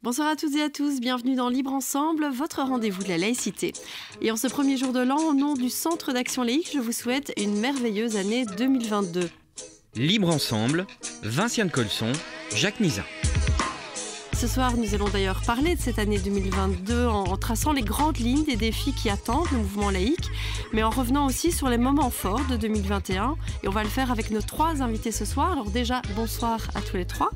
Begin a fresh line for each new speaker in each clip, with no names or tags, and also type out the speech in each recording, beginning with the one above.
Bonsoir à toutes et à tous, bienvenue dans Libre Ensemble, votre rendez-vous de la laïcité. Et en ce premier jour de l'an, au nom du Centre d'Action Laïque, je vous souhaite une merveilleuse année 2022.
Libre Ensemble, Vinciane Colson, Jacques Nizan.
Ce soir, nous allons d'ailleurs parler de cette année 2022 en traçant les grandes lignes des défis qui attendent le mouvement laïque, mais en revenant aussi sur les moments forts de 2021. Et on va le faire avec nos trois invités ce soir. Alors déjà, bonsoir à tous les trois.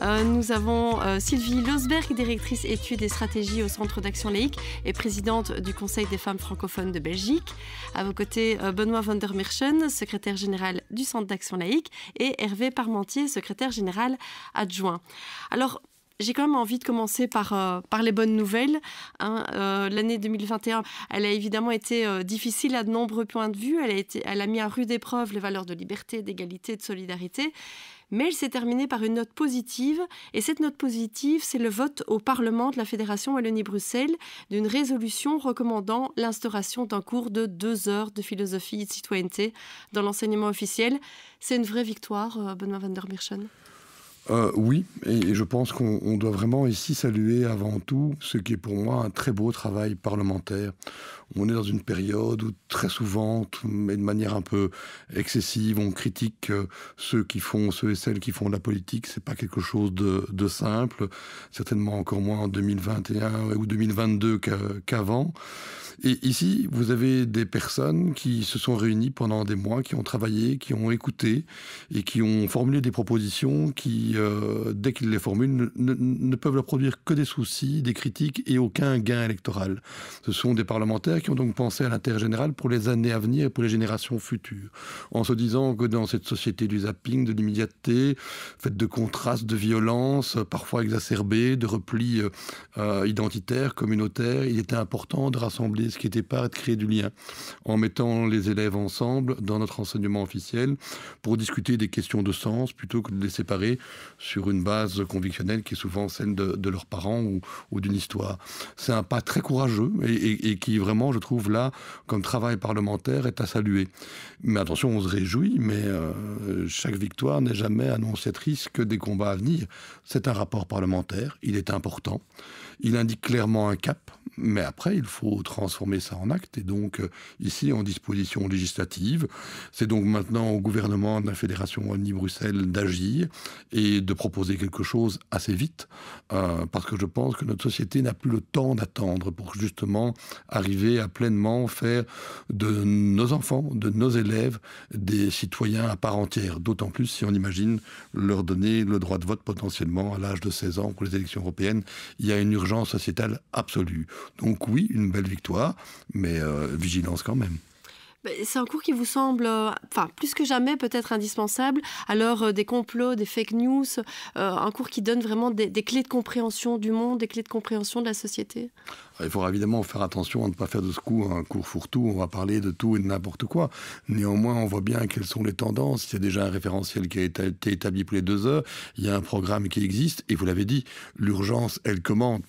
Nous avons Sylvie Losberg, directrice études et stratégies au Centre d'Action Laïque et présidente du Conseil des femmes francophones de Belgique. À vos côtés, Benoît van der Merchen, secrétaire général du Centre d'Action Laïque, et Hervé Parmentier, secrétaire général adjoint. Alors, j'ai quand même envie de commencer par les bonnes nouvelles. L'année 2021, elle a évidemment été difficile à de nombreux points de vue. Elle a mis à rude épreuve les valeurs de liberté, d'égalité, de solidarité. Mais elle s'est terminée par une note positive. Et cette note positive, c'est le vote au Parlement de la Fédération Wallonie-Bruxelles d'une résolution recommandant l'instauration d'un cours de 2 heures de philosophie et de citoyenneté dans l'enseignement officiel. C'est une vraie victoire, Benoît van der Merchen.
Oui, et je pense qu'on doit vraiment ici saluer avant tout ce qui est pour moi un très beau travail parlementaire. On est dans une période où très souvent, mais de manière un peu excessive, on critique ceux et celles qui font de la politique. C'est pas quelque chose de simple, certainement encore moins en 2021 ou 2022 qu'avant. Et ici, vous avez des personnes qui se sont réunies pendant des mois, qui ont travaillé, qui ont écouté et qui ont formulé des propositions qui, dès qu'ils les formulent, ne peuvent leur produire que des soucis, des critiques et aucun gain électoral. Ce sont des parlementaires qui ont donc pensé à l'intérêt général pour les années à venir et pour les générations futures, en se disant que dans cette société du zapping, de l'immédiateté, faite de contrastes, de violences, parfois exacerbées, de replis identitaires, communautaires, il était important de rassembler ce qui était part et de créer du lien en mettant les élèves ensemble dans notre enseignement officiel pour discuter des questions de sens plutôt que de les séparer sur une base convictionnelle qui est souvent celle de leurs parents ou d'une histoire. C'est un pas très courageux et qui vraiment, je trouve là, comme travail parlementaire, est à saluer. Mais attention, on se réjouit, mais chaque victoire n'est jamais annonciatrice que des combats à venir. C'est un rapport parlementaire, il est important, il indique clairement un cap, mais après, il faut transformer ça en acte. Et donc, ici, en disposition législative, c'est donc maintenant au gouvernement de la Fédération Wallonie-Bruxelles d'agir et de proposer quelque chose assez vite, parce que je pense que notre société n'a plus le temps d'attendre pour justement arriver à pleinement faire de nos enfants, de nos élèves, des citoyens à part entière. D'autant plus si on imagine leur donner le droit de vote potentiellement à l'âge de 16 ans pour les élections européennes. Il y a une urgence sociétale absolue. Donc oui, une belle victoire, mais vigilance quand même.
C'est un cours qui vous semble, plus que jamais peut-être indispensable à l'heure des complots, des fake news, un cours qui donne vraiment des clés de compréhension du monde, des clés de compréhension de la société.
Il faudra évidemment faire attention à ne pas faire de ce coup un cours fourre-tout, on va parler de tout et de n'importe quoi. Néanmoins, on voit bien quelles sont les tendances, il y a déjà un référentiel qui a été établi pour les 2 heures, il y a un programme qui existe, et vous l'avez dit, l'urgence, elle commande.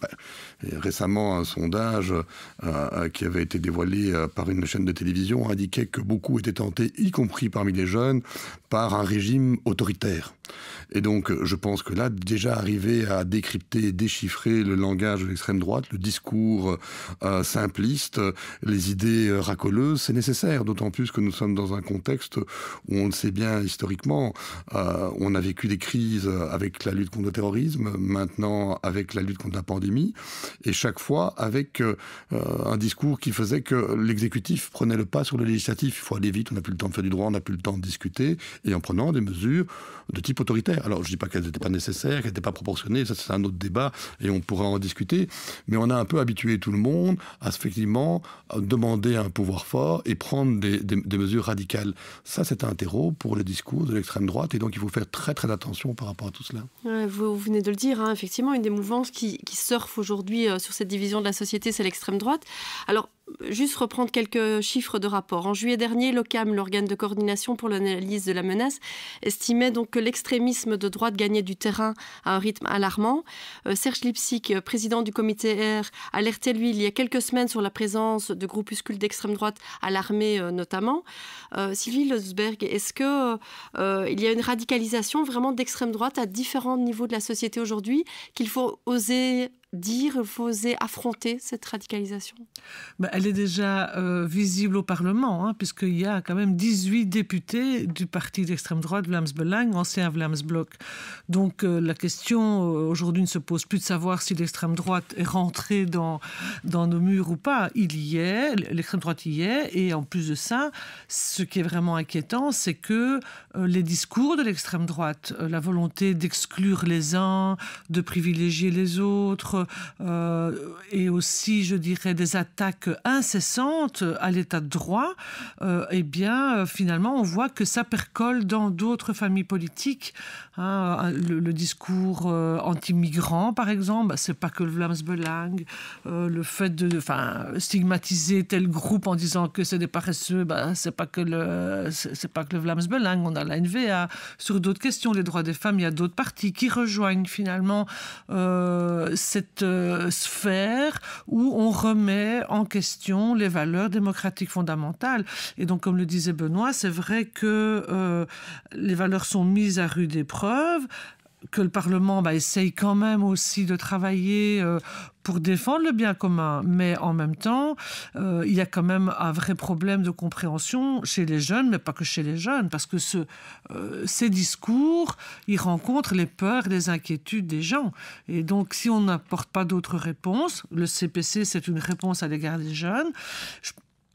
Récemment, un sondage qui avait été dévoilé par une chaîne de télévision indiquait que beaucoup étaient tentés, y compris parmi les jeunes, par un régime autoritaire. Et donc, je pense que là, déjà arriver à décrypter, déchiffrer le langage de l'extrême droite, le discours simpliste, les idées racoleuses, c'est nécessaire, d'autant plus que nous sommes dans un contexte où on le sait bien historiquement, on a vécu des crises avec la lutte contre le terrorisme, maintenant avec la lutte contre la pandémie, et chaque fois avec un discours qui faisait que l'exécutif prenait le pas sur le législatif. Il faut aller vite, on n'a plus le temps de faire du droit, on n'a plus le temps de discuter, et en prenant des mesures de type autoritaire. Alors, je ne dis pas qu'elles n'étaient pas nécessaires, qu'elles n'étaient pas proportionnées, ça c'est un autre débat, et on pourra en discuter, mais on a un peu habitué tout le monde à effectivement demander un pouvoir fort et prendre des mesures radicales. Ça, c'est un terreau pour le discours de l'extrême droite, et donc il faut faire très très attention par rapport à tout cela.
Ouais, vous venez de le dire, effectivement, une des mouvances qui surfe aujourd'hui sur cette division de la société, c'est l'extrême droite. Alors, juste reprendre quelques chiffres de rapport. En juillet dernier, l'OCAM, l'organe de coordination pour l'analyse de la menace, estimait donc que l'extrémisme de droite gagnait du terrain à un rythme alarmant. Serge Lipsic, président du comité R, alertait lui il y a quelques semaines sur la présence de groupuscules d'extrême droite à l'armée notamment. Sylvie Losberg, est-ce que il y a une radicalisation vraiment d'extrême droite à différents niveaux de la société aujourd'hui, qu'il faut oser dire, il faut oser affronter cette radicalisation?
Elle est déjà visible au Parlement, puisqu'il y a quand même 18 députés du parti d'extrême droite Vlaams Belang, ancien Vlaams Blok. Donc la question aujourd'hui ne se pose plus de savoir si l'extrême droite est rentrée dans nos murs ou pas. Il y est, l'extrême droite y est, et en plus de ça, ce qui est vraiment inquiétant, c'est que les discours de l'extrême droite, la volonté d'exclure les uns, de privilégier les autres, et aussi, je dirais, des attaques incessantes à l'état de droit, finalement, on voit que ça percole dans d'autres familles politiques. Le discours anti-migrant, par exemple, c'est pas que le Vlaams Belang. Le fait de stigmatiser tel groupe en disant que c'est des paresseux, c'est pas que le Vlaams Belang. On a la NVA. Sur d'autres questions, les droits des femmes, il y a d'autres partis qui rejoignent finalement cette sphère où on remet en question les valeurs démocratiques fondamentales. Et donc, comme le disait Benoît, c'est vrai que les valeurs sont mises à rude épreuve, que le Parlement essaye quand même aussi de travailler pour défendre le bien commun, mais en même temps, il y a quand même un vrai problème de compréhension chez les jeunes, mais pas que chez les jeunes, parce que ces discours, ils rencontrent les peurs et les inquiétudes des gens. Et donc, si on n'apporte pas d'autres réponses, le CPC, c'est une réponse à l'égard des jeunes.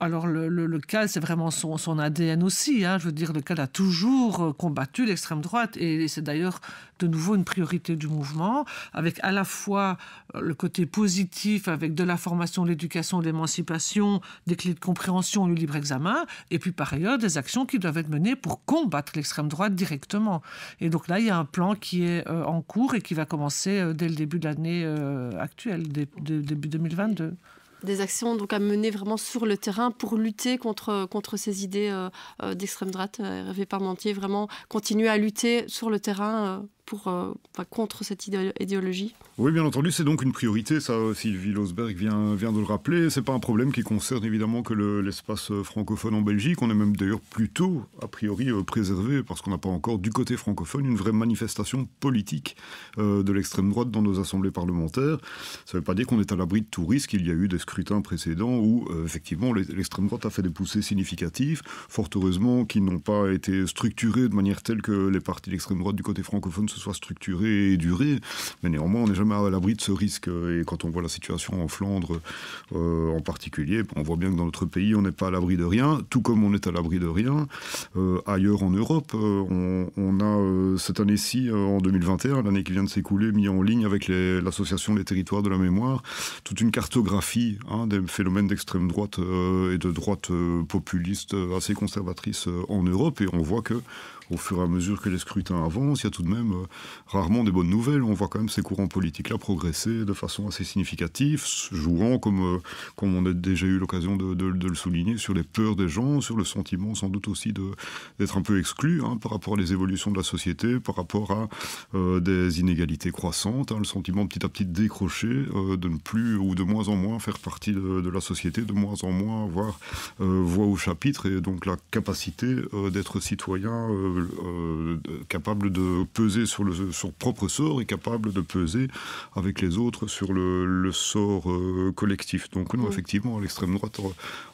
Alors, le CAL, c'est vraiment son ADN aussi. Je veux dire, le CAL a toujours combattu l'extrême droite et c'est d'ailleurs de nouveau une priorité du mouvement, avec à la fois le côté positif, avec de la formation, de l'éducation, de l'émancipation, des clés de compréhension, le libre examen, et puis par ailleurs des actions qui doivent être menées pour combattre l'extrême droite directement. Et donc là, il y a un plan qui est en cours et qui va commencer dès le début de l'année actuelle, début 2022.
Des actions donc à mener vraiment sur le terrain pour lutter contre ces idées d'extrême droite. Hervé Parmentier, vraiment continuer à lutter sur le terrain contre cette idéologie.
Oui, bien entendu, c'est donc une priorité, ça Sylvie Losberg vient de le rappeler. C'est pas un problème qui concerne évidemment que l'espace francophone en Belgique. On est même d'ailleurs plutôt, a priori, préservé, parce qu'on n'a pas encore, du côté francophone, une vraie manifestation politique de l'extrême droite dans nos assemblées parlementaires. Ça ne veut pas dire qu'on est à l'abri de tout risque. Il y a eu des scrutins précédents où, effectivement, l'extrême droite a fait des poussées significatives, fort heureusement, qui n'ont pas été structurées de manière telle que les partis d'extrême droite du côté francophone se soient structurés et durés. Mais néanmoins, on n'est jamais à l'abri de ce risque. Et quand on voit la situation en Flandre en particulier, on voit bien que dans notre pays, on n'est pas à l'abri de rien, tout comme on est à l'abri de rien ailleurs en Europe. On a cette année-ci, en 2021, l'année qui vient de s'écouler, mis en ligne avec l'association Les Territoires de la Mémoire, toute une cartographie des phénomènes d'extrême droite et de droite populiste assez conservatrice en Europe. Et on voit que au fur et à mesure que les scrutins avancent, il y a tout de même rarement des bonnes nouvelles. On voit quand même ces courants politiques-là progresser de façon assez significative, jouant, comme on a déjà eu l'occasion de le souligner, sur les peurs des gens, sur le sentiment sans doute aussi d'être un peu exclu par rapport aux évolutions de la société, par rapport à des inégalités croissantes, le sentiment petit à petit de décrocher, de ne plus ou de moins en moins faire partie de la société, de moins en moins avoir voix au chapitre, et donc la capacité d'être citoyen capable de peser sur son propre sort et capable de peser avec les autres sur le sort collectif. Donc non, effectivement, l'extrême droite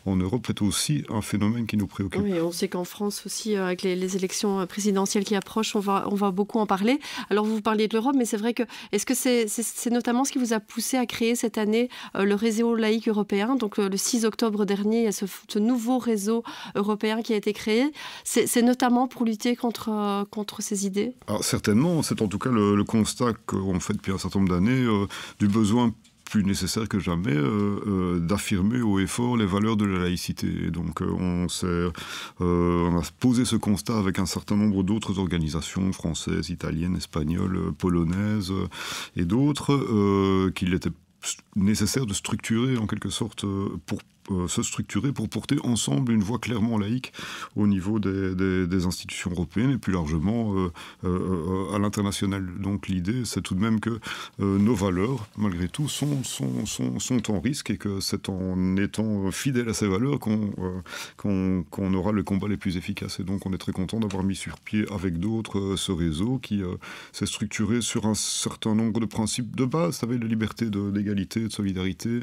en Europe est aussi un phénomène qui nous préoccupe.
Oui, on sait qu'en France aussi, avec les élections présidentielles qui approchent, on va beaucoup en parler. Alors vous parliez de l'Europe, mais c'est vrai que est-ce que c'est notamment ce qui vous a poussé à créer cette année le réseau laïque européen? Donc le 6 octobre dernier, il y a ce nouveau réseau européen qui a été créé. C'est notamment pour lutter contre ces idées? Alors,
certainement, c'est en tout cas le constat qu'on fait depuis un certain nombre d'années du besoin plus nécessaire que jamais d'affirmer haut et fort les valeurs de la laïcité. Et donc on a posé ce constat avec un certain nombre d'autres organisations françaises, italiennes, espagnoles, polonaises et d'autres qu'il était nécessaire de structurer en quelque sorte pour se structurer pour porter ensemble une voix clairement laïque au niveau des institutions européennes et plus largement à l'international. Donc l'idée, c'est tout de même que nos valeurs, malgré tout, sont en risque et que c'est en étant fidèle à ces valeurs qu'on aura le combat les plus efficaces. Et donc on est très content d'avoir mis sur pied avec d'autres ce réseau qui s'est structuré sur un certain nombre de principes de base, vous savez, de liberté, d'égalité, de solidarité,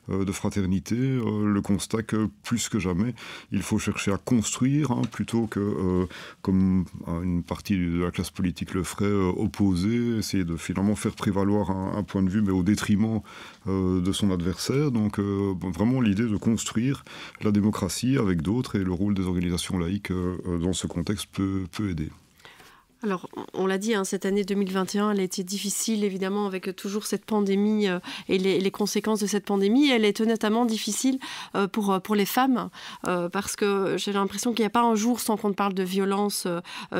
de fraternité, le constat que plus que jamais, il faut chercher à construire plutôt que, comme une partie de la classe politique le ferait, opposer, essayer de finalement faire prévaloir un point de vue, mais au détriment de son adversaire. Donc vraiment l'idée de construire la démocratie avec d'autres, et le rôle des organisations laïques dans ce contexte peut aider.
Alors, on l'a dit, cette année 2021, elle a été difficile, évidemment, avec toujours cette pandémie et les conséquences de cette pandémie. Elle a été notamment difficile pour les femmes, parce que j'ai l'impression qu'il n'y a pas un jour sans qu'on ne parle de violences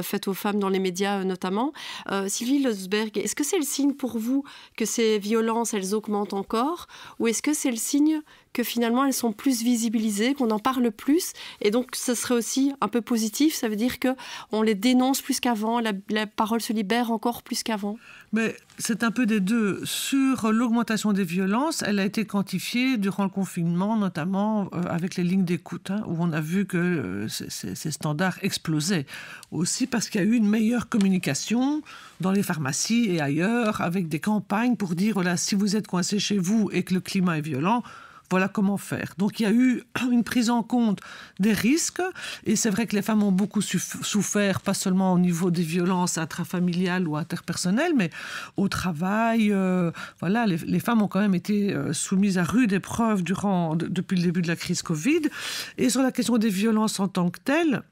faites aux femmes dans les médias, notamment. Sylvie Lotsberg, est-ce que c'est le signe pour vous que ces violences, elles augmentent encore, ou est-ce que c'est le signe que finalement elles sont plus visibilisées, qu'on en parle plus, et donc ce serait aussi un peu positif, ça veut dire qu'on les dénonce plus qu'avant, la parole se libère encore plus qu'avant?
Mais c'est un peu des deux. Sur l'augmentation des violences, elle a été quantifiée durant le confinement, notamment avec les lignes d'écoute, où on a vu que ces standards explosaient. Aussi parce qu'il y a eu une meilleure communication dans les pharmacies et ailleurs, avec des campagnes pour dire, voilà, si vous êtes coincé chez vous et que le climat est violent, voilà comment faire. Donc il y a eu une prise en compte des risques, et c'est vrai que les femmes ont beaucoup souffert, pas seulement au niveau des violences intrafamiliales ou interpersonnelles, mais au travail. Voilà, les femmes ont quand même été soumises à rude épreuve depuis le début de la crise Covid. Et sur la question des violences en tant que telles,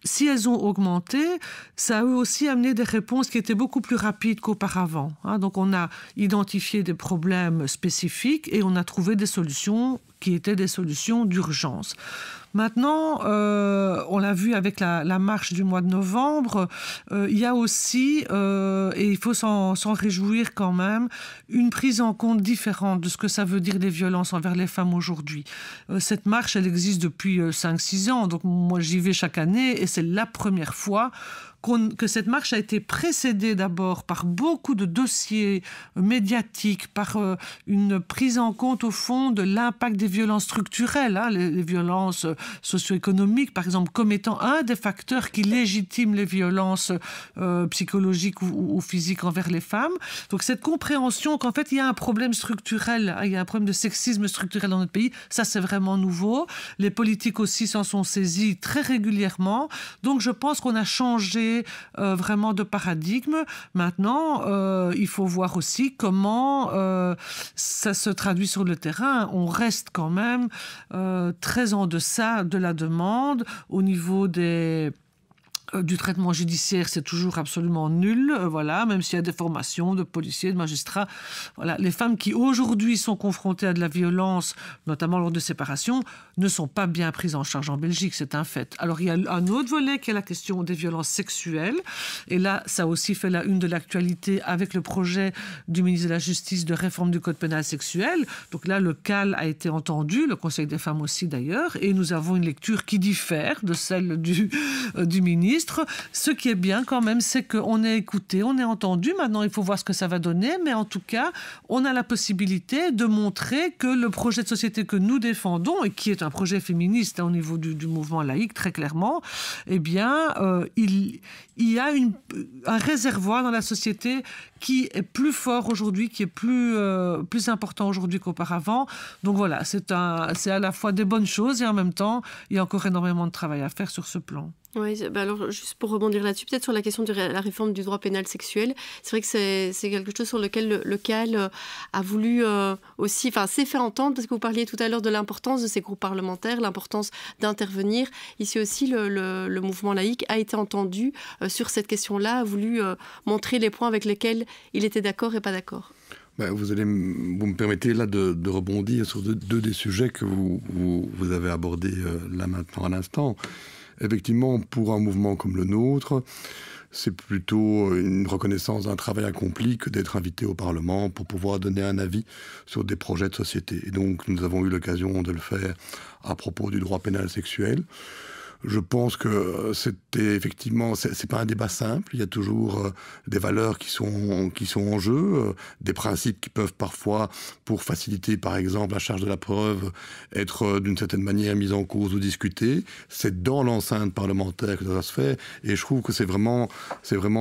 si elles ont augmenté, ça a aussi amené des réponses qui étaient beaucoup plus rapides qu'auparavant. Donc on a identifié des problèmes spécifiques et on a trouvé des solutions qui étaient des solutions d'urgence. Maintenant, on l'a vu avec la marche du mois de novembre, il y a aussi, et il faut s'en réjouir quand même, une prise en compte différente de ce que ça veut dire les violences envers les femmes aujourd'hui. Cette marche, elle existe depuis 5-6 ans, donc moi j'y vais chaque année, et c'est la première fois que cette marche a été précédée d'abord par beaucoup de dossiers médiatiques, par une prise en compte au fond de l'impact des violences structurelles, les violences socio-économiques par exemple, comme étant un des facteurs qui légitiment les violences psychologiques ou physiques envers les femmes. Donc cette compréhension qu'en fait il y a un problème structurel, il y a un problème de sexisme structurel dans notre pays, ça c'est vraiment nouveau. Les politiques aussi s'en sont saisis très régulièrement. Donc je pense qu'on a changé vraiment de paradigme. Maintenant, il faut voir aussi comment ça se traduit sur le terrain. On reste quand même très en deçà de la demande au niveau du traitement judiciaire, c'est toujours absolument nul, voilà, même s'il y a des formations de policiers, de magistrats. Voilà. Les femmes qui aujourd'hui sont confrontées à de la violence, notamment lors de séparation, ne sont pas bien prises en charge en Belgique, c'est un fait. Alors il y a un autre volet qui est la question des violences sexuelles, et là ça a aussi fait la une de l'actualité avec le projet du ministre de la Justice de réforme du code pénal sexuel. Donc là le CAL a été entendu, le Conseil des femmes aussi d'ailleurs, et nous avons une lecture qui diffère de celle du ministre. Ce qui est bien quand même, c'est qu'on est écouté, on est entendu. Maintenant, il faut voir ce que ça va donner. Mais en tout cas, on a la possibilité de montrer que le projet de société que nous défendons, et qui est un projet féministe au niveau du mouvement laïque, très clairement, eh bien, il y a un réservoir dans la société qui est plus fort aujourd'hui, qui est plus important aujourd'hui qu'auparavant. Donc voilà, c'est à la fois des bonnes choses et en même temps, il y a encore énormément de travail à faire sur ce plan.
Oui, alors juste pour rebondir là-dessus, peut-être sur la question de la réforme du droit pénal sexuel, c'est vrai que c'est quelque chose sur lequel le CAL a voulu aussi, s'est fait entendre, parce que vous parliez tout à l'heure de l'importance de ces groupes parlementaires, l'importance d'intervenir. Ici aussi, le mouvement laïque a été entendu sur cette question-là, a voulu montrer les points avec lesquels il était d'accord et pas d'accord.
Vous me permettez là de rebondir sur deux des sujets que vous avez abordés là maintenant à l'instant. Effectivement, pour un mouvement comme le nôtre, c'est plutôt une reconnaissance d'un travail accompli que d'être invité au Parlement pour pouvoir donner un avis sur des projets de société. Et donc nous avons eu l'occasion de le faire à propos du droit pénal sexuel. Je pense que c'était effectivement, c'est pas un débat simple. Il y a toujours des valeurs qui sont en jeu, des principes qui peuvent parfois, pour faciliter par exemple la charge de la preuve, être d'une certaine manière mis en cause ou discutés. C'est dans l'enceinte parlementaire que ça va se faire, et je trouve que c'est vraiment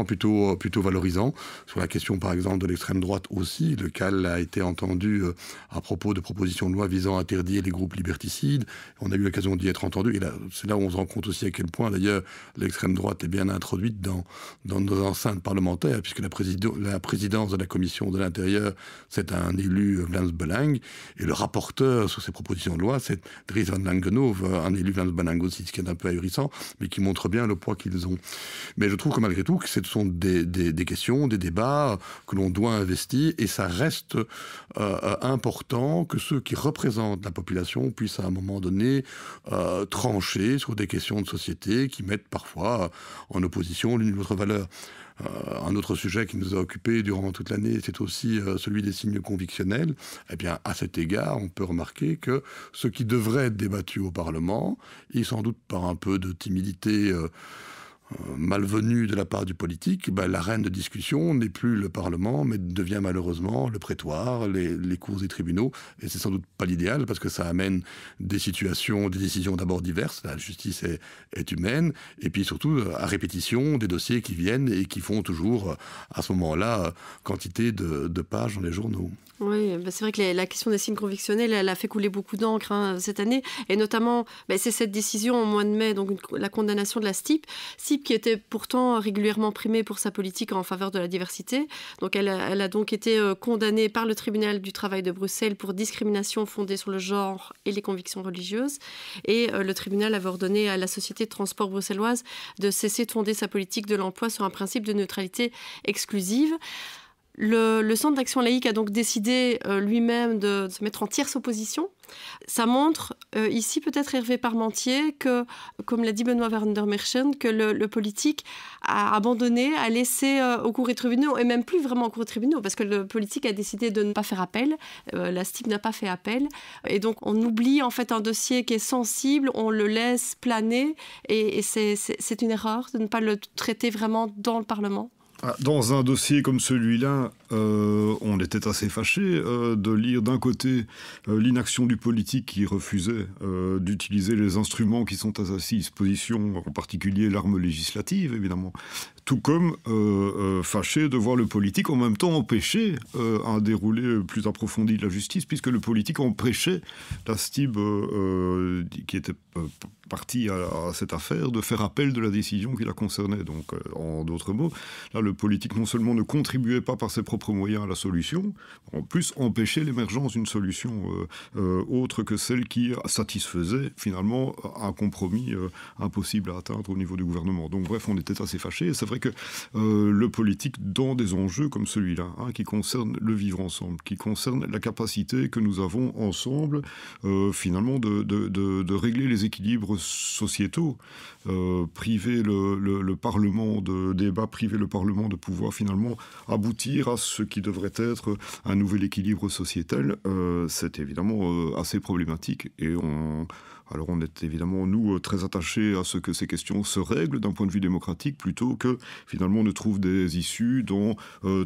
plutôt valorisant. Sur la question par exemple de l'extrême droite aussi, le CAL a été entendu à propos de propositions de loi visant à interdire les groupes liberticides. On a eu l'occasion d'y être entendu, et là, c'est là où on se rend compte aussi à quel point, d'ailleurs, l'extrême droite est bien introduite dans nos enceintes parlementaires, puisque la présidence de la commission de l'Intérieur, c'est un élu Vlaams Belang, et le rapporteur sur ces propositions de loi, c'est Dries van Langenhove, un élu Vlaams Belang aussi, ce qui est un peu ahurissant, mais qui montre bien le poids qu'ils ont. Mais je trouve que malgré tout, que ce sont des questions, des débats que l'on doit investir, et ça reste important que ceux qui représentent la population puissent à un moment donné trancher sur des questions de société qui mettent parfois en opposition l'une ou l'autre valeur. Un autre sujet qui nous a occupés durant toute l'année, c'est aussi celui des signes convictionnels. Eh bien, à cet égard, on peut remarquer que ce qui devrait être débattu au Parlement, et sans doute par un peu de timidité malvenue de la part du politique, l'arène de discussion n'est plus le Parlement, mais devient malheureusement le prétoire, les cours et tribunaux. Et c'est sans doute pas l'idéal, parce que ça amène des situations, des décisions d'abord diverses. La justice est humaine, et puis surtout à répétition des dossiers qui viennent et qui font toujours à ce moment-là quantité de pages dans les journaux.
Oui, c'est vrai que la question des signes convictionnels, elle a fait couler beaucoup d'encre cette année, et notamment, c'est cette décision au mois de mai, donc la condamnation de la STIP qui était pourtant régulièrement primée pour sa politique en faveur de la diversité. Donc elle a donc été condamnée par le tribunal du travail de Bruxelles pour discrimination fondée sur le genre et les convictions religieuses, et le tribunal avait ordonné à la société de transport bruxelloise de cesser de fonder sa politique de l'emploi sur un principe de neutralité exclusive. Le Centre d'action laïque a donc décidé lui-même de se mettre en tierce opposition. Ça montre ici peut-être Hervé Parmentier que, comme l'a dit Benoît van der Merchen, que le politique a abandonné, a laissé au cours des tribunaux, et même plus vraiment au cours des tribunaux, parce que le politique a décidé de ne pas faire appel. La STIP n'a pas fait appel. Et donc on oublie en fait un dossier qui est sensible, on le laisse planer, et c'est une erreur de ne pas le traiter vraiment dans le Parlement.
Dans un dossier comme celui-là, on était assez fâchés de lire d'un côté l'inaction du politique qui refusait d'utiliser les instruments qui sont à sa disposition, en particulier l'arme législative, évidemment. Tout comme fâché de voir le politique en même temps empêcher un déroulé plus approfondi de la justice, puisque le politique empêchait la STIB qui était partie à cette affaire de faire appel de la décision qui la concernait. Donc, en d'autres mots, là, le politique non seulement ne contribuait pas par ses propres moyens à la solution, en plus empêchait l'émergence d'une solution autre que celle qui satisfaisait finalement un compromis impossible à atteindre au niveau du gouvernement. Donc bref, on était assez fâchés. Et c'est vrai que le politique, dans des enjeux comme celui-là, qui concerne le vivre ensemble, qui concerne la capacité que nous avons ensemble finalement de régler les équilibres sociétaux, priver le Parlement de débat, priver le Parlement de pouvoir finalement aboutir à ce qui devrait être un nouvel équilibre sociétal, c'est évidemment assez problématique. Et alors on est évidemment, nous, très attachés à ce que ces questions se règlent d'un point de vue démocratique, plutôt que finalement on trouve des issues dans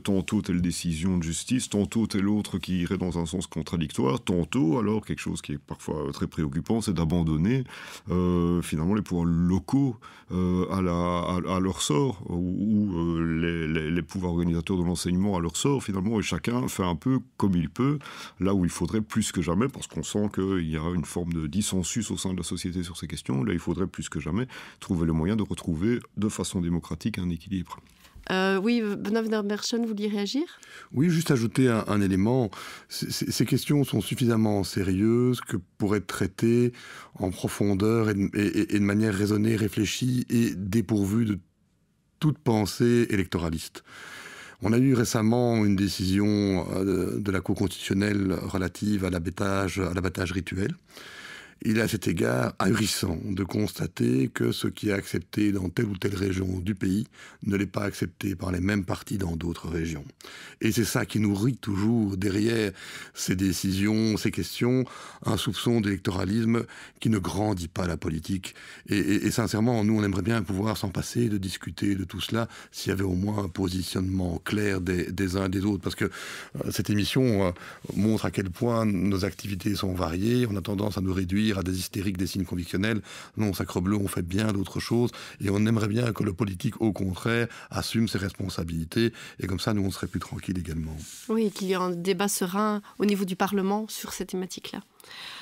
tantôt telle décision de justice, tantôt telle autre qui irait dans un sens contradictoire, tantôt alors quelque chose qui est parfois très préoccupant, c'est d'abandonner finalement les pouvoirs locaux à leur sort, ou les pouvoirs organisateurs de l'enseignement à leur sort finalement, et chacun fait un peu comme il peut, là où il faudrait plus que jamais, parce qu'on sent qu'il y a une forme de dissensus au sein de la société sur ces questions. Là, il faudrait plus que jamais trouver le moyen de retrouver de façon démocratique un équilibre.
Oui, Benoît van der Merchen, vous vouliez réagir ?
Oui, juste ajouter un élément. Ces questions sont suffisamment sérieuses que pour être traitées en profondeur et de manière raisonnée, réfléchie et dépourvue de toute pensée électoraliste. On a eu récemment une décision de la Cour constitutionnelle relative à l'abattage rituel. Il est à cet égard ahurissant de constater que ce qui est accepté dans telle ou telle région du pays ne l'est pas accepté par les mêmes partis dans d'autres régions. Et c'est ça qui nourrit toujours derrière ces décisions, ces questions, un soupçon d'électoralisme qui ne grandit pas la politique. Et sincèrement, nous, on aimerait bien pouvoir s'en passer, de discuter de tout cela, s'il y avait au moins un positionnement clair des uns et des autres. Parce que cette émission montre à quel point nos activités sont variées. On a tendance à nous réduire à des hystériques, des signes convictionnels. Non, Sacrebleu, on fait bien d'autres choses. Et on aimerait bien que le politique, au contraire, assume ses responsabilités. Et comme ça, nous, on serait plus tranquille également.
Oui, qu'il y ait un débat serein au niveau du Parlement sur ces thématiques-là.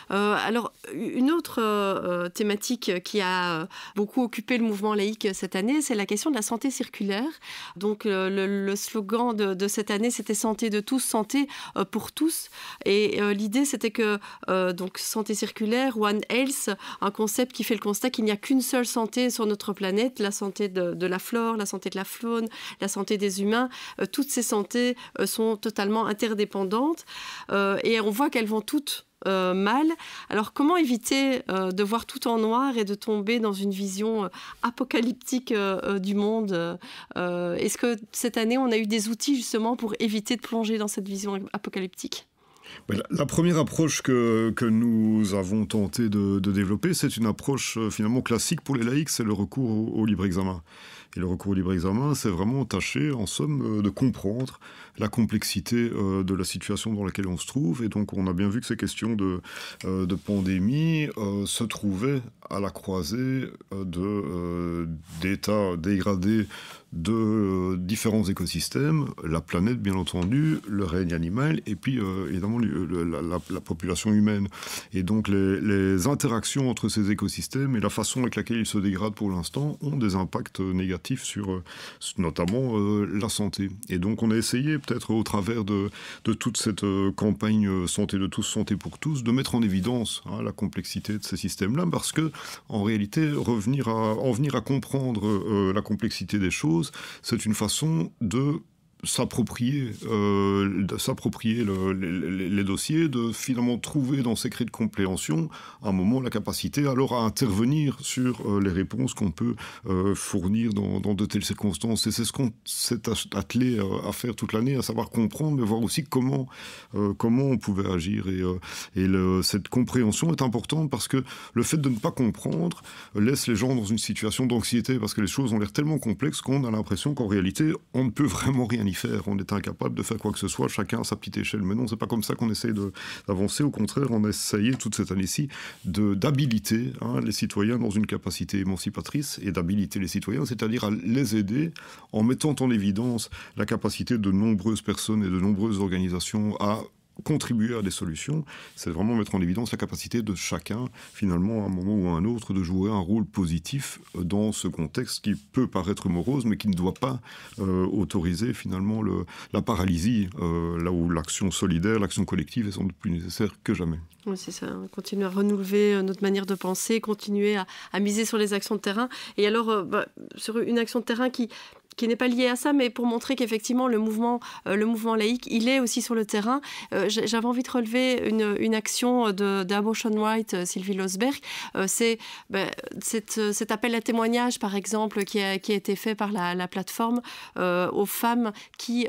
Alors, une autre thématique qui a beaucoup occupé le mouvement laïque cette année, c'est la question de la santé circulaire. Donc, le slogan de cette année, c'était « Santé de tous, santé pour tous ». Et l'idée, c'était que, donc, santé circulaire, One Health, un concept qui fait le constat qu'il n'y a qu'une seule santé sur notre planète, la santé de la flore, la santé de la faune, la santé des humains. Toutes ces santés sont totalement interdépendantes et on voit qu'elles vont toutes mal. Alors, comment éviter de voir tout en noir et de tomber dans une vision apocalyptique du monde Est-ce que cette année, on a eu des outils justement pour éviter de plonger dans cette vision apocalyptique ?
La première approche que nous avons tenté de développer, c'est une approche finalement classique pour les laïcs, c'est le recours au libre examen. Et le recours au libre examen, c'est vraiment tâcher, en somme, de comprendre la complexité de la situation dans laquelle on se trouve. Et donc, on a bien vu que ces questions de pandémie se trouvaient à la croisée d'états dégradés de différents écosystèmes, la planète bien entendu, le règne animal et puis évidemment la population humaine. Et donc les interactions entre ces écosystèmes et la façon avec laquelle ils se dégradent pour l'instant ont des impacts négatifs sur notamment la santé. Et donc on a essayé peut-être au travers de toute cette campagne santé de tous, santé pour tous, de mettre en évidence la complexité de ces systèmes-là parce que en réalité en venir à comprendre la complexité des choses, c'est une façon de s'approprier les dossiers, de finalement trouver dans ces clés de compréhension à un moment la capacité alors à intervenir sur les réponses qu'on peut fournir dans de telles circonstances. Et c'est ce qu'on s'est attelé à faire toute l'année, à savoir comprendre, mais voir aussi comment on pouvait agir. Et cette compréhension est importante parce que le fait de ne pas comprendre laisse les gens dans une situation d'anxiété parce que les choses ont l'air tellement complexes qu'on a l'impression qu'en réalité, on ne peut vraiment rien faire. On est incapable de faire quoi que ce soit, chacun à sa petite échelle. Mais non, c'est pas comme ça qu'on essaye d'avancer. Au contraire, on a essayé toute cette année-ci d'habiliter les citoyens dans une capacité émancipatrice et d'habiliter les citoyens, c'est-à-dire à les aider en mettant en évidence la capacité de nombreuses personnes et de nombreuses organisations à contribuer à des solutions, c'est vraiment mettre en évidence la capacité de chacun, finalement, à un moment ou à un autre, de jouer un rôle positif dans ce contexte qui peut paraître morose, mais qui ne doit pas autoriser, finalement, la paralysie, là où l'action solidaire, l'action collective est sans doute plus nécessaire que jamais.
Oui, c'est ça. Continuer à renouveler notre manière de penser, continuer à miser sur les actions de terrain. Et alors, sur une action de terrain qui n'est pas lié à ça, mais pour montrer qu'effectivement le mouvement laïque, il est aussi sur le terrain. J'avais envie de relever une action d'Abortion Right, Sylvie Losberg. C'est cet appel à témoignage, par exemple, qui a été fait par la plateforme aux femmes qui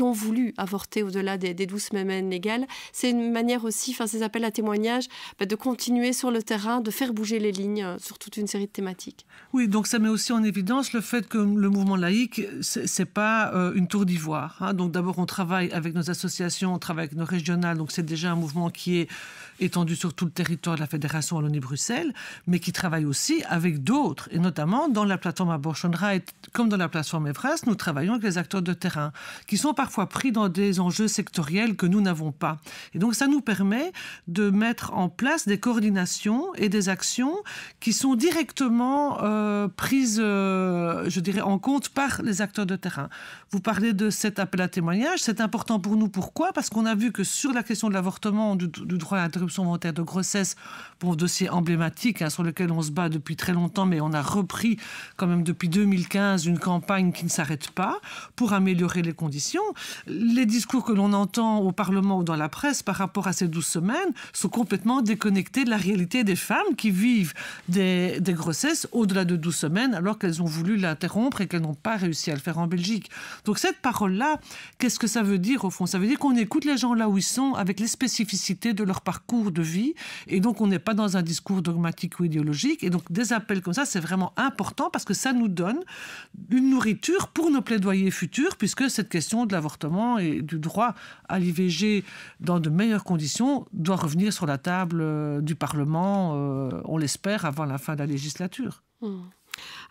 ont voulu avorter au-delà des 12 semaines légales. C'est une manière aussi, ces appels à témoignage, de continuer sur le terrain, de faire bouger les lignes sur toute une série de thématiques.
Oui, donc ça met aussi en évidence le fait que le mouvement laïque, c'est pas une tour d'ivoire. Donc d'abord, on travaille avec nos associations, on travaille avec nos régionales, donc c'est déjà un mouvement qui est étendu sur tout le territoire de la Fédération Wallonie-Bruxelles, mais qui travaille aussi avec d'autres, et notamment dans la plateforme Abortion Right, comme dans la plateforme Evras, nous travaillons avec les acteurs de terrain, qui sont parfois pris dans des enjeux sectoriels que nous n'avons pas. Et donc ça nous permet de mettre en place des coordinations et des actions qui sont directement prises, je dirais, en compte par les acteurs de terrain. Vous parlez de cet appel à témoignage, c'est important pour nous. Pourquoi ? Parce qu'on a vu que sur la question de l'avortement, du droit à l'interruption volontaire de grossesse, pour un dossier emblématique sur lequel on se bat depuis très longtemps, mais on a repris quand même depuis 2015 une campagne qui ne s'arrête pas pour améliorer les conditions. Les discours que l'on entend au Parlement ou dans la presse par rapport à ces 12 semaines sont complètement déconnectés de la réalité des femmes qui vivent des grossesses au-delà de 12 semaines alors qu'elles ont voulu l'interrompre et qu'elles n'ont pas réussi à le faire en Belgique. Donc cette parole-là, qu'est-ce que ça veut dire au fond ? Ça veut dire qu'on écoute les gens là où ils sont avec les spécificités de leur parcours de vie et donc on n'est pas dans un discours dogmatique ou idéologique et donc des appels comme ça, c'est vraiment important parce que ça nous donne une nourriture pour nos plaidoyers futurs puisque cette question de l'avortement et du droit à l'IVG dans de meilleures conditions doit revenir sur la table du Parlement, on l'espère, avant la fin de la législature.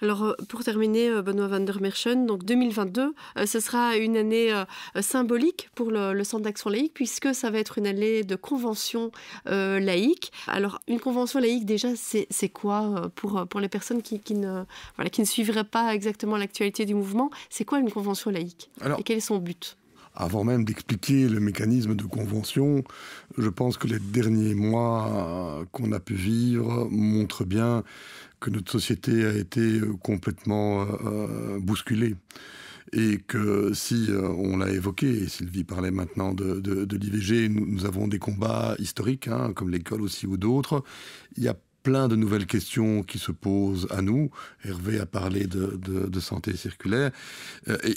Alors, pour terminer, Benoît van der Merchen, donc 2022, ce sera une année symbolique pour le Centre d'action laïque, puisque ça va être une année de convention laïque. Alors, une convention laïque, déjà, c'est quoi pour les personnes qui ne suivraient pas exactement l'actualité du mouvement? C'est quoi une convention laïque? Et quel est son but?
Avant même d'expliquer le mécanisme de convention, je pense que les derniers mois qu'on a pu vivre montrent bien que notre société a été complètement bousculée. Et que si, on l'a évoqué, et Sylvie parlait maintenant de l'IVG, nous avons des combats historiques, comme l'école aussi ou d'autres. Il y a plein de nouvelles questions qui se posent à nous. Hervé a parlé de santé circulaire.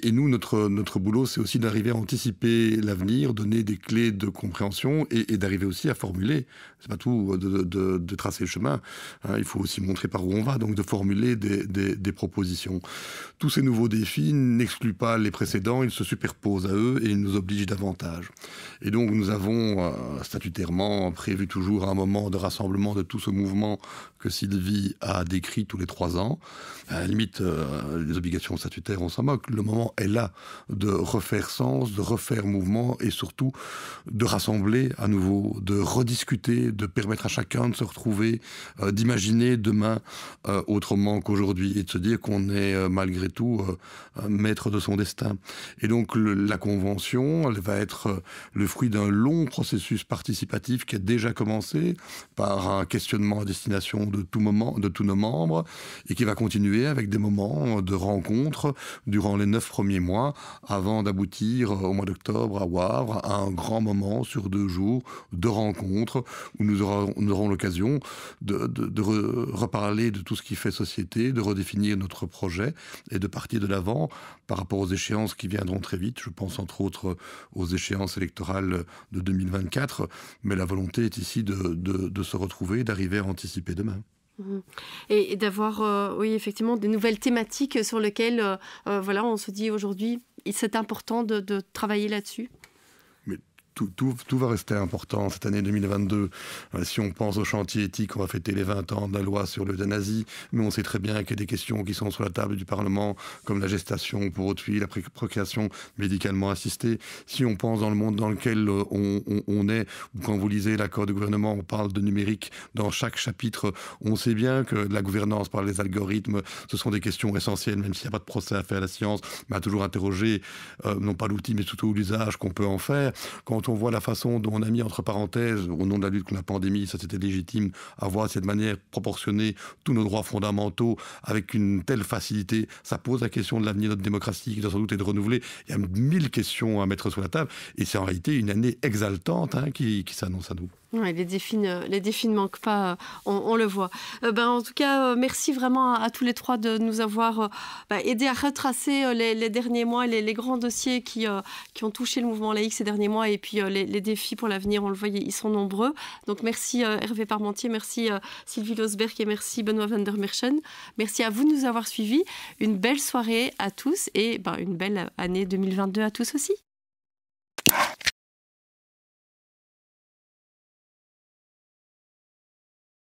Et nous, notre boulot, c'est aussi d'arriver à anticiper l'avenir, donner des clés de compréhension et d'arriver aussi à formuler. C'est pas tout de tracer le chemin. Il faut aussi montrer par où on va, donc de formuler des propositions. Tous ces nouveaux défis n'excluent pas les précédents, ils se superposent à eux et ils nous obligent davantage. Et donc nous avons statutairement prévu toujours un moment de rassemblement de tout ce mouvement que Sylvie a décrit tous les 3 ans. À la limite, les obligations statutaires, on s'en moque. Le moment est là de refaire sens, de refaire mouvement et surtout de rassembler à nouveau, de rediscuter, de permettre à chacun de se retrouver, d'imaginer demain autrement qu'aujourd'hui et de se dire qu'on est malgré tout maître de son destin. Et donc la convention, elle va être le fruit d'un long processus participatif qui a déjà commencé par un questionnement à destination de tous nos membres et qui va continuer avec des moments de rencontres durant les 9 premiers mois avant d'aboutir au mois d'octobre à Wavre à un grand moment sur 2 jours de rencontres où nous aurons l'occasion de reparler de tout ce qui fait société, de redéfinir notre projet et de partir de l'avant par rapport aux échéances qui viendront très vite. Je pense entre autres aux échéances électorales de 2024, mais la volonté est ici de se retrouver, d'arriver à anticiper demain.
Et d'avoir, oui, effectivement, des nouvelles thématiques sur lesquelles, on se dit aujourd'hui, c'est important de travailler là-dessus.
Tout va rester important cette année 2022. Si on pense au chantier éthique, on va fêter les 20 ans de la loi sur l'euthanasie, mais on sait très bien qu'il y a des questions qui sont sur la table du Parlement, comme la gestation pour autrui, la procréation médicalement assistée. Si on pense dans le monde dans lequel on est, ou quand vous lisez l'accord de gouvernement, on parle de numérique dans chaque chapitre, on sait bien que la gouvernance par les algorithmes, ce sont des questions essentielles, même s'il n'y a pas de procès à faire à la science, mais à toujours interroger, non pas l'outil, mais surtout l'usage qu'on peut en faire. Quand on voit la façon dont on a mis entre parenthèses, au nom de la lutte contre la pandémie, ça c'était légitime, avoir de cette manière proportionnée tous nos droits fondamentaux avec une telle facilité, ça pose la question de l'avenir de notre démocratie qui doit sans doute être renouvelée. Il y a 1000 questions à mettre sur la table et c'est en réalité une année exaltante qui s'annonce à nous.
Ouais, les défis ne manquent pas, on le voit. En tout cas, merci vraiment à tous les 3 de nous avoir aidé à retracer les derniers mois, les grands dossiers qui ont touché le mouvement laïque ces derniers mois et puis les défis pour l'avenir, on le voit, ils sont nombreux. Donc merci Hervé Parmentier, merci Sylvie Losberg et merci Benoît van der Merchen. Merci à vous de nous avoir suivis. Une belle soirée à tous et une belle année 2022 à tous aussi.